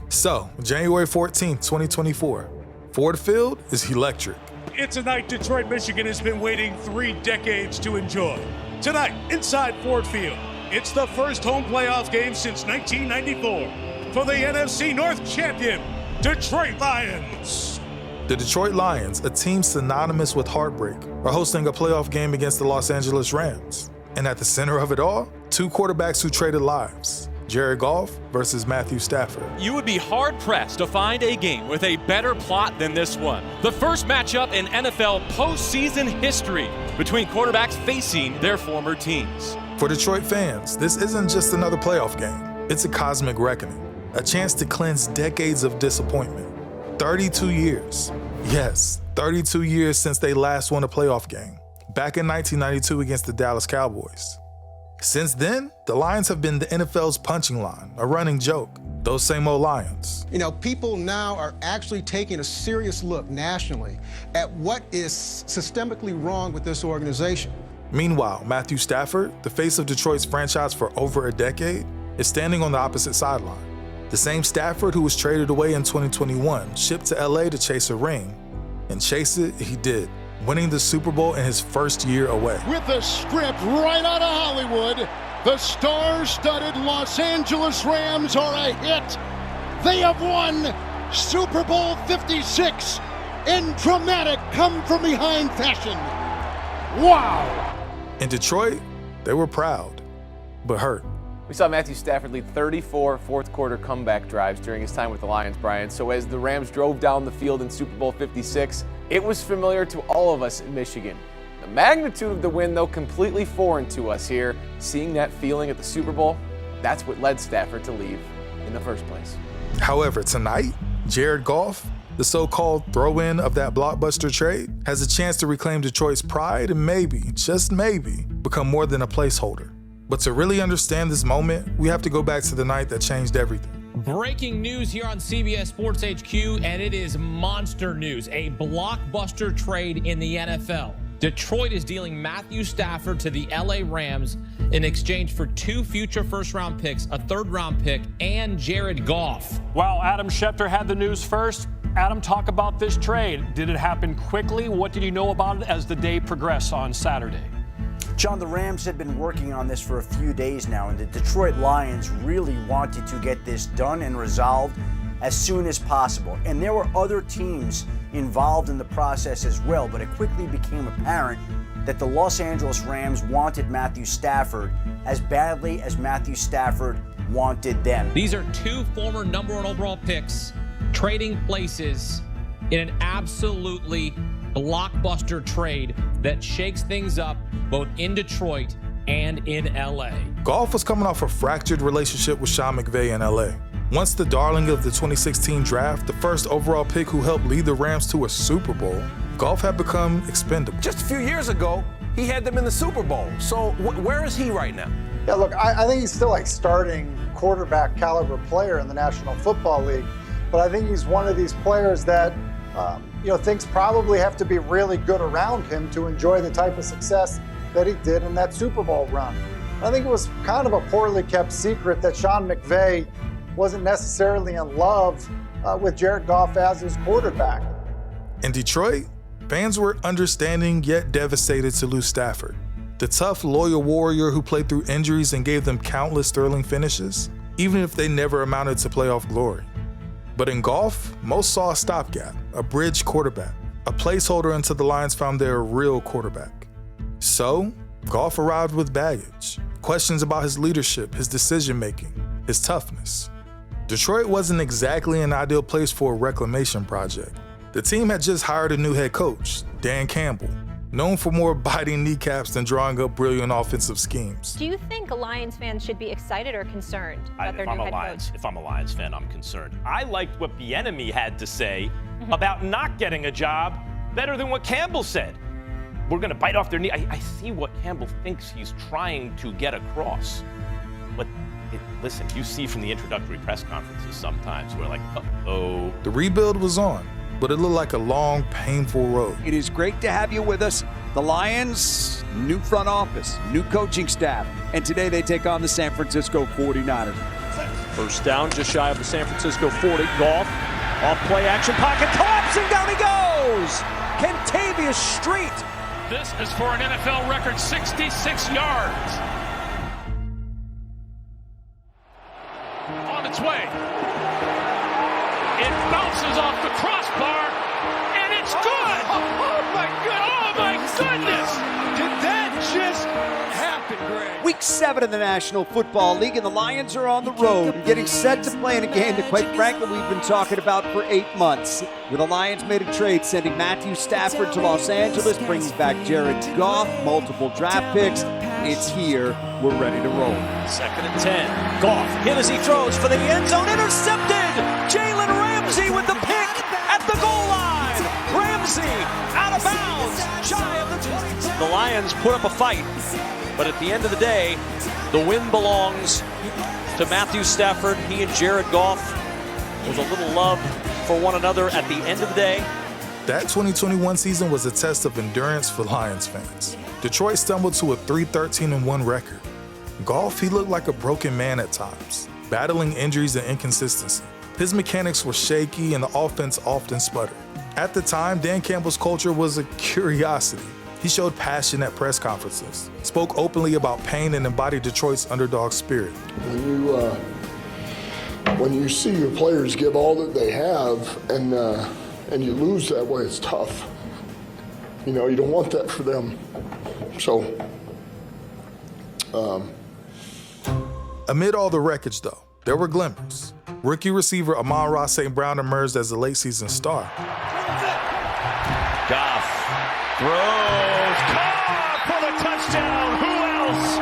So, January 14th, 2024, Ford Field is electric. It's a night Detroit, Michigan has been waiting 3 decades to enjoy. Tonight, inside Ford Field, it's the first home playoff game since 1994 for the NFC North champion, Detroit Lions. The Detroit Lions, a team synonymous with heartbreak, are hosting a playoff game against the Los Angeles Rams. And at the center of it all, 2 quarterbacks who traded lives. Jared Goff versus Matthew Stafford. You would be hard-pressed to find a game with a better plot than this one. The first matchup in NFL postseason history between quarterbacks facing their former teams. For Detroit fans, this isn't just another playoff game. It's a cosmic reckoning, a chance to cleanse decades of disappointment. 32 years. Yes, 32 years since they last won a playoff game, back in 1992 against the Dallas Cowboys. Since then, the Lions have been the NFL's punching line, a running joke. Those same old Lions. You know, people now are actually taking a serious look nationally at what is systemically wrong with this organization. Meanwhile, Matthew Stafford, the face of Detroit's franchise for over a decade, is standing on the opposite sideline. The same Stafford who was traded away in 2021, shipped to LA to chase a ring, and chase it he did, winning the Super Bowl in his first year away. With the script right out of Hollywood, the star-studded Los Angeles Rams are a hit. They have won Super Bowl 56 in dramatic come-from-behind fashion. Wow! In Detroit, they were proud, but hurt. We saw Matthew Stafford lead 34 fourth-quarter comeback drives during his time with the Lions, Brian. So as the Rams drove down the field in Super Bowl 56, it was familiar to all of us in Michigan. The magnitude of the win, though, completely foreign to us here. Seeing that feeling at the Super Bowl, that's what led Stafford to leave in the first place. However, tonight, Jared Goff, the so-called throw-in of that blockbuster trade, has a chance to reclaim Detroit's pride and maybe, just maybe, become more than a placeholder. But to really understand this moment, we have to go back to the night that changed everything. Breaking news here on CBS Sports HQ, and it is monster news. A blockbuster trade in the NFL. Detroit is dealing Matthew Stafford to the LA Rams in exchange for 2 future first-round picks, a third-round pick, and Jared Goff. Well, Adam Schefter had the news first. Adam, talk about this trade. Did it happen quickly? What did you know about it as the day progressed on Saturday? John, the Rams had been working on this for a few days now, and the Detroit Lions really wanted to get this done and resolved as soon as possible. And there were other teams involved in the process as well, but it quickly became apparent that the Los Angeles Rams wanted Matthew Stafford as badly as Matthew Stafford wanted them. These are 2 former number 1 overall picks trading places in an absolutely blockbuster trade that shakes things up both in Detroit and in LA. Goff was coming off a fractured relationship with Sean McVay in LA. Once the darling of the 2016 draft, the first overall pick who helped lead the Rams to a Super Bowl, Goff had become expendable. Just a few years ago, he had them in the Super Bowl. So where is he right now? Yeah, look, I think he's still like starting quarterback caliber player in the National Football League, but I think he's one of these players that things probably have to be really good around him to enjoy the type of success that he did in that Super Bowl run. I think it was kind of a poorly kept secret that Sean McVay wasn't necessarily in love with Jared Goff as his quarterback. In Detroit, fans were understanding yet devastated to lose Stafford, the tough, loyal warrior who played through injuries and gave them countless sterling finishes, even if they never amounted to playoff glory. But in Goff, most saw a stopgap, a bridge quarterback, a placeholder until the Lions found their real quarterback. So, Goff arrived with baggage, questions about his leadership, his decision-making, his toughness. Detroit wasn't exactly an ideal place for a reclamation project. The team had just hired a new head coach, Dan Campbell, known for more biting kneecaps than drawing up brilliant offensive schemes. Do you think Lions fans should be excited or concerned about their new head coach? If I'm a Lions fan, I'm concerned. I liked what Bieniemy had to say about not getting a job better than what Campbell said. We're going to bite off their knee. I see what Campbell thinks he's trying to get across. But listen, you see from the introductory press conferences sometimes we're like, uh-oh. The rebuild was on, but it looked like a long, painful road. It is great to have you with us. The Lions, new front office, new coaching staff, and today they take on the San Francisco 49ers. First down, just shy of the San Francisco 40. Goff, off play action pocket, collapsing, down he goes! Kentavious Street. This is for an NFL record 66 yards. On its way. It bounces off the crossbar, and it's good! Oh my goodness! Did that just happen, Greg? Week 7 of the National Football League, and the Lions are on the road, getting set to play in a game that, quite frankly, we've been talking about for 8 months. Where the Lions made a trade, sending Matthew Stafford to Los Angeles, bringing back Jared Goff, multiple draft picks. It's here. We're ready to roll. 2nd and 10. Goff hit as he throws for the end zone. Intercepted! Jalen Ramsey with the pick at the goal line. Ramsey out of bounds, shy of the 20. The Lions put up a fight, but at the end of the day, the win belongs to Matthew Stafford. He and Jared Goff. There's a little love for one another at the end of the day. That 2021 season was a test of endurance for Lions fans. Detroit stumbled to a 3-13-1 record. Goff, he looked like a broken man at times, battling injuries and inconsistency. His mechanics were shaky and the offense often sputtered. At the time, Dan Campbell's culture was a curiosity. He showed passion at press conferences, spoke openly about pain, and embodied Detroit's underdog spirit. When you see your players give all that they have and you lose that way, it's tough. You know, you don't want that for them. So, amid all the wreckage, though, there were glimmers. Rookie receiver Amon-Ra St. Brown emerged as the late season star. Goff throws, caught for the touchdown. Who else?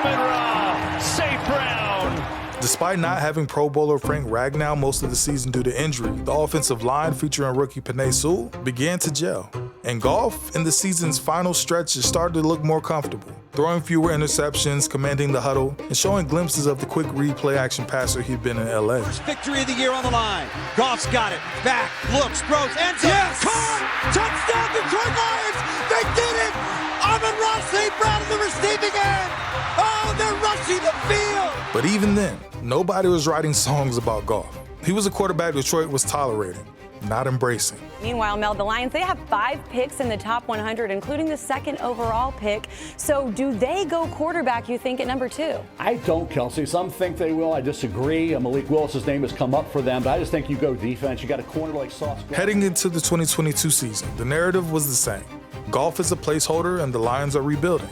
Amon-Ra St. Brown. Despite not having Pro Bowler Frank Ragnow most of the season due to injury, the offensive line featuring rookie Penei Sewell began to gel. And Goff, in the season's final stretches, started to look more comfortable, throwing fewer interceptions, commanding the huddle, and showing glimpses of the quick read play action passer he'd been in LA. First victory of the year on the line. Goff's got it. Back, looks, throws, end zone. Yes! Caught! Touchdown, Detroit Lions! They did it! Amon-Ra St. Brown in the receiving end! Oh, they're rushing the field! But even then, nobody was writing songs about Goff. He was a quarterback Detroit was tolerating, not embracing. Meanwhile, Mel, the Lions, they have 5 picks in the top 100, including the 2nd overall pick. So do they go quarterback, you think, at number 2? I don't, Kelsey. Some think they will. I disagree. Malik Willis's name has come up for them, but I just think you go defense. You got a corner like Sauce. Heading into the 2022 season, the narrative was the same. Goff is a placeholder and the Lions are rebuilding.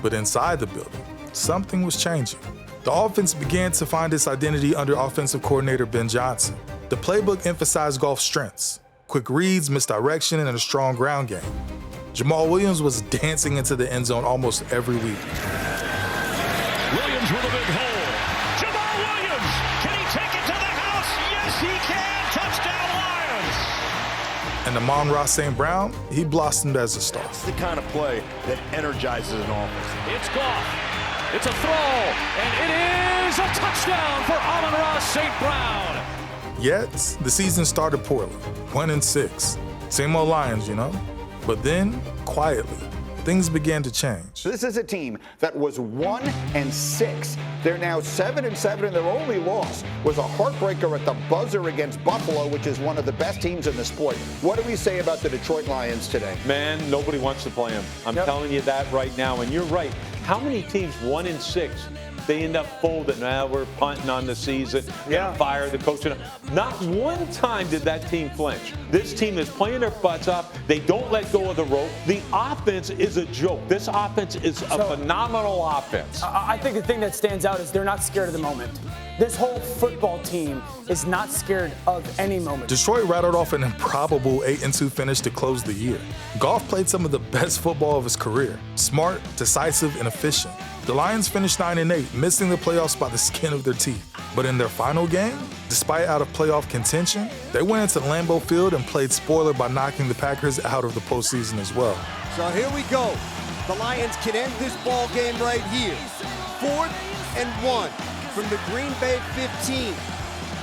But inside the building, something was changing. The offense began to find its identity under offensive coordinator Ben Johnson. The playbook emphasized Goff's strengths: quick reads, misdirection, and a strong ground game. Jamal Williams was dancing into the end zone almost every week. Williams with a big hole. Jamal Williams, can he take it to the house? Yes, he can. Touchdown Lions. And Amon-Ra St. Brown, he blossomed as a star. It's the kind of play that energizes an offense. It's Goff. It's a throw, and it is a touchdown for Amon-Ra St. Brown. Yet, the season started poorly, 1-6. Same old Lions, you know? But then, quietly, things began to change. This is a team that was 1-6. They're now 7-7, and their only loss was a heartbreaker at the buzzer against Buffalo, which is one of the best teams in the sport. What do we say about the Detroit Lions today? Man, nobody wants to play them. I'm telling you that right now, and you're right. How many teams 1-6? They end up folding. Now we're punting on the season. Fire the coach. Not one time did that team flinch. This team is playing their butts off. They don't let go of the rope. The offense is a joke. This offense is a phenomenal offense. I think the thing that stands out is they're not scared of the moment. This whole football team is not scared of any moment. Detroit rattled off an improbable 8-2 finish to close the year. Goff played some of the best football of his career. Smart, decisive, and efficient. The Lions finished 9-8, missing the playoffs by the skin of their teeth. But in their final game, despite out of playoff contention, they went into Lambeau Field and played spoiler by knocking the Packers out of the postseason as well. So here we go. The Lions can end this ball game right here. 4th and 1 from the Green Bay 15.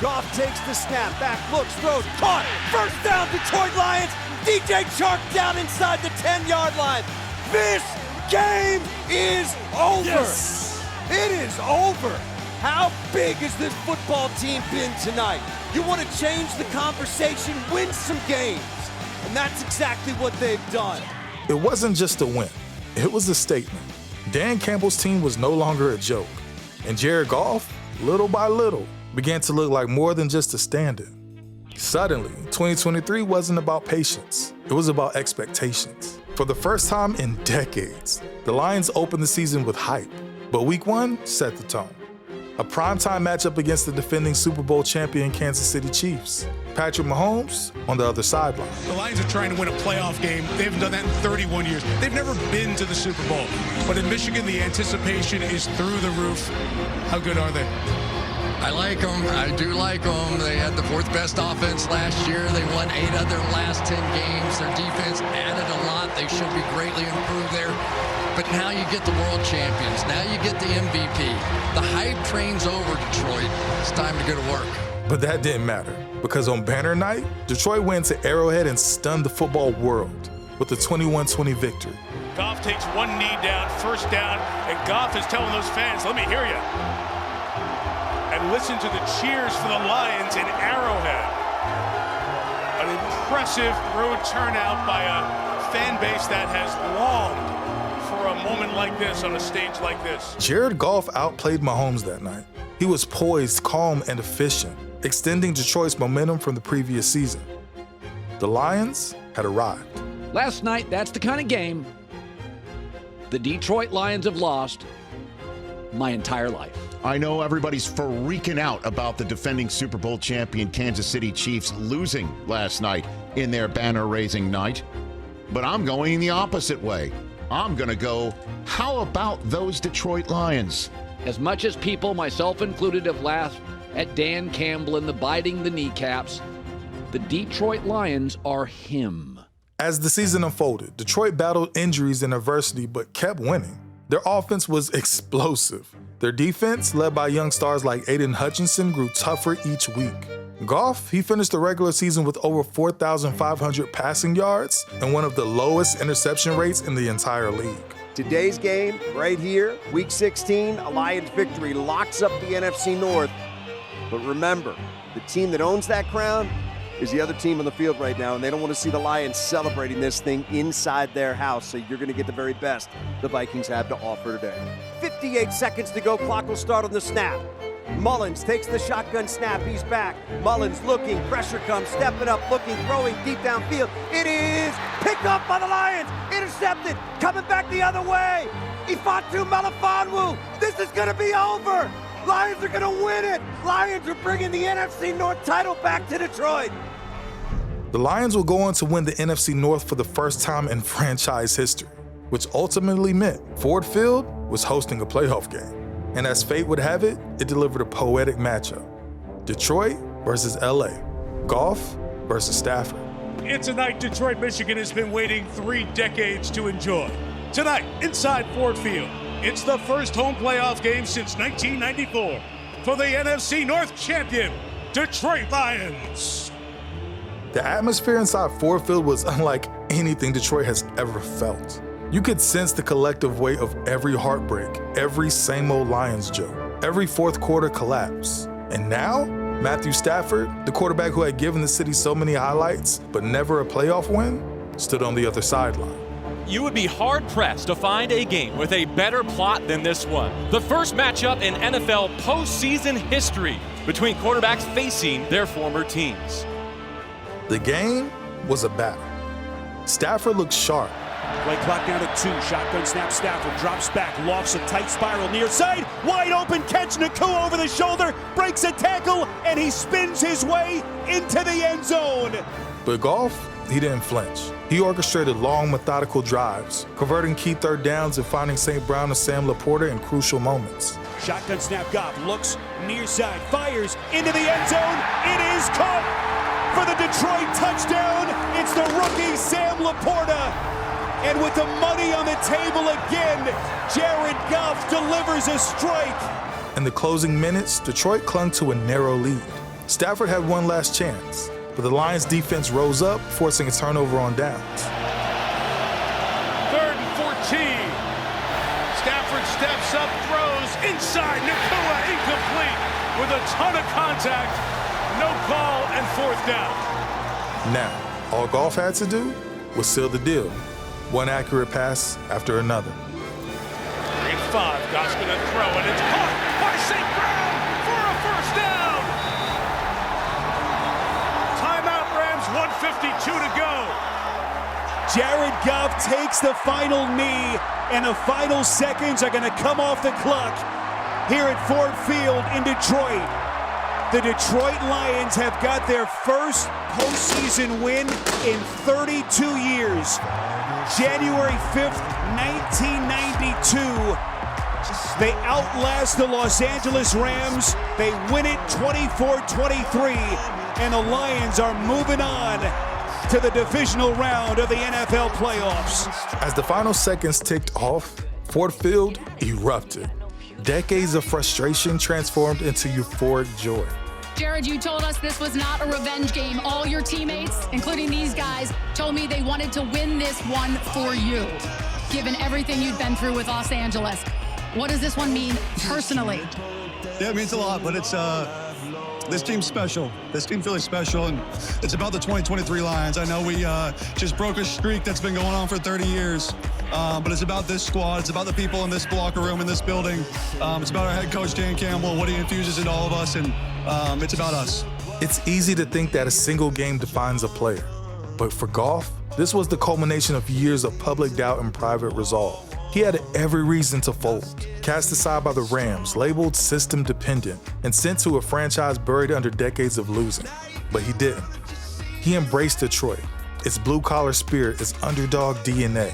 Goff takes the snap, back, looks, throws, caught. First down, Detroit Lions. DJ Chark down inside the 10-yard line. This game is over. Yes. It is over. How big has this football team been tonight? You want to change the conversation, win some games. And that's exactly what they've done. It wasn't just a win, it was a statement. Dan Campbell's team was no longer a joke, and Jared Goff, little by little, began to look like more than just a stand-in. Suddenly, 2023 wasn't about patience, it was about expectations. For the first time in decades, the Lions opened the season with hype, but Week 1 set the tone. A primetime matchup against the defending Super Bowl champion Kansas City Chiefs. Patrick Mahomes on the other sideline. The Lions are trying to win a playoff game. They haven't done that in 31 years. They've never been to the Super Bowl. But in Michigan, the anticipation is through the roof. How good are they? I like them. I do like them. They had the 4th best offense last year. They won 8 of their last 10 games. Their defense added a lot. They should be greatly improved there. But now you get the world champions. Now you get the MVP. The hype train's over, Detroit. It's time to go to work. But that didn't matter, because on banner night, Detroit went to Arrowhead and stunned the football world with a 21-20 victory. Goff takes one knee down, first down, and Goff is telling those fans, let me hear you. And listen to the cheers for the Lions in Arrowhead. An impressive road turnout by a fan base that has longed for a moment like this on a stage like this. Jared Goff outplayed Mahomes that night. He was poised, calm, and efficient, extending Detroit's momentum from the previous season. The Lions had arrived. Last night, that's the kind of game the Detroit Lions have lost my entire life. I know everybody's freaking out about the defending Super Bowl champion Kansas City Chiefs losing last night in their banner-raising night, but I'm going the opposite way. I'm going to go, how about those Detroit Lions? As much as people, myself included, have laughed at Dan Campbell and the biting the kneecaps, the Detroit Lions are him. As the season unfolded, Detroit battled injuries and adversity but kept winning. Their offense was explosive. Their defense, led by young stars like Aiden Hutchinson, grew tougher each week. Goff, he finished the regular season with over 4,500 passing yards and one of the lowest interception rates in the entire league. Today's game, right here, Week 16, a Lions victory locks up the NFC North. But remember, the team that owns that crown is the other team on the field right now, and they don't want to see the Lions celebrating this thing inside their house, so you're going to get the very best the Vikings have to offer today. 58 seconds to go, clock will start on the snap. Mullins takes the shotgun snap, he's back. Mullins looking, pressure comes, stepping up, looking, throwing deep downfield. It is picked up by the Lions, intercepted, coming back the other way. Ifeatu Melifonwu, this is going to be over. Lions are going to win it. Lions are bringing the NFC North title back to Detroit. The Lions will go on to win the NFC North for the first time in franchise history, which ultimately meant Ford Field was hosting a playoff game. And as fate would have it, it delivered a poetic matchup. Detroit versus LA, Goff versus Stafford. It's a night Detroit, Michigan has been waiting 3 decades to enjoy. Tonight, inside Ford Field, it's the first home playoff game since 1994 for the NFC North champion, Detroit Lions. The atmosphere inside Ford Field was unlike anything Detroit has ever felt. You could sense the collective weight of every heartbreak, every same old Lions joke, every fourth quarter collapse. And now, Matthew Stafford, the quarterback who had given the city so many highlights but never a playoff win, stood on the other sideline. You would be hard-pressed to find a game with a better plot than this one. The first matchup in NFL postseason history between quarterbacks facing their former teams. The game was a battle. Stafford looked sharp. Play clock down to 2. Shotgun snap. Stafford drops back, lofts a tight spiral near side. Wide open catch. Nakua over the shoulder, breaks a tackle, and he spins his way into the end zone. But Goff, he didn't flinch. He orchestrated long, methodical drives, converting key third downs and finding St. Brown and Sam Laporta in crucial moments. Shotgun snap. Goff looks near side, fires into the end zone. It is caught for the Detroit touchdown. It's the rookie Sam Laporta. And with the money on the table again, Jared Goff delivers a strike. In the closing minutes, Detroit clung to a narrow lead. Stafford had one last chance, but the Lions defense rose up, forcing a turnover on downs. 3rd and 14. Stafford steps up, throws inside. Nakua incomplete. with a ton of contact, no call, and 4th down. Now, all Goff had to do was seal the deal. One accurate pass after another. 3-5, Goff's gonna throw, and it's caught by St. Brown for a 1st down. Timeout, Rams, 1:52 to go. Jared Goff takes the final knee, and the final seconds are gonna come off the clock here at Ford Field in Detroit. The Detroit Lions have got their first postseason win in 32 years. January 5th, 1992. They outlast the Los Angeles Rams. They win it 24-23, and the Lions are moving on to the divisional round of the NFL playoffs. As the final seconds ticked off, Ford Field erupted. Decades of frustration transformed into euphoric joy. Jared, you told us this was not a revenge game. All your teammates, including these guys, told me they wanted to win this one for you, given everything you've been through with Los Angeles. What does this one mean personally? Yeah, it means a lot, but it's this team's special. This team's really special, and it's about the 2023 Lions. I know we just broke a streak that's been going on for 30 years, but it's about this squad. It's about the people in this locker room, in this building. It's about our head coach, Dan Campbell, what he infuses into all of us, and it's about us. It's easy to think that a single game defines a player, but for Goff, this was the culmination of years of public doubt and private resolve. He had every reason to fold, cast aside by the Rams, labeled system dependent, and sent to a franchise buried under decades of losing. But he didn't. He embraced Detroit, its blue-collar spirit, its underdog DNA.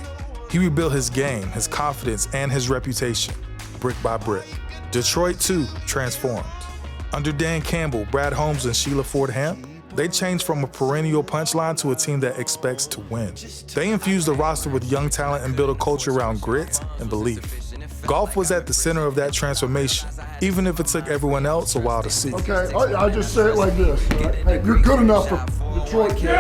He rebuilt his game, his confidence, and his reputation, brick by brick. Detroit, too, transformed. Under Dan Campbell, Brad Holmes, and Sheila Ford Hamp, they changed from a perennial punchline to a team that expects to win. They infused the roster with young talent and built a culture around grit and belief. Goff was at the center of that transformation, even if it took everyone else a while to see. Okay, I just say it like this. Right? Hey, you're good enough for Detroit, kid.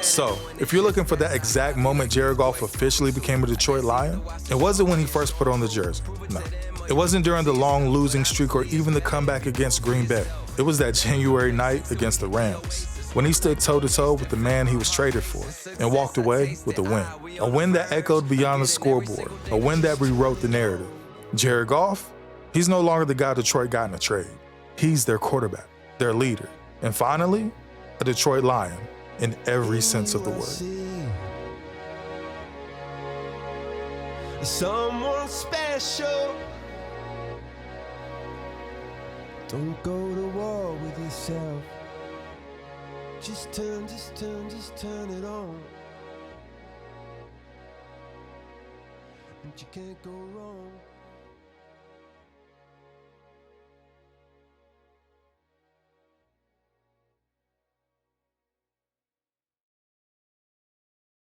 So, if you're looking for that exact moment Jared Goff officially became a Detroit Lion, it wasn't when he first put on the jersey. No. It wasn't during the long losing streak or even the comeback against Green Bay. It was that January night against the Rams, when he stood toe-to-toe with the man he was traded for and walked away with a win. A win that echoed beyond the scoreboard, a win that rewrote the narrative. Jared Goff, he's no longer the guy Detroit got in a trade. He's their quarterback, their leader, and finally, a Detroit Lion in every sense of the word. Someone special. Don't go to war with yourself. Just turn it on. And you can't go wrong.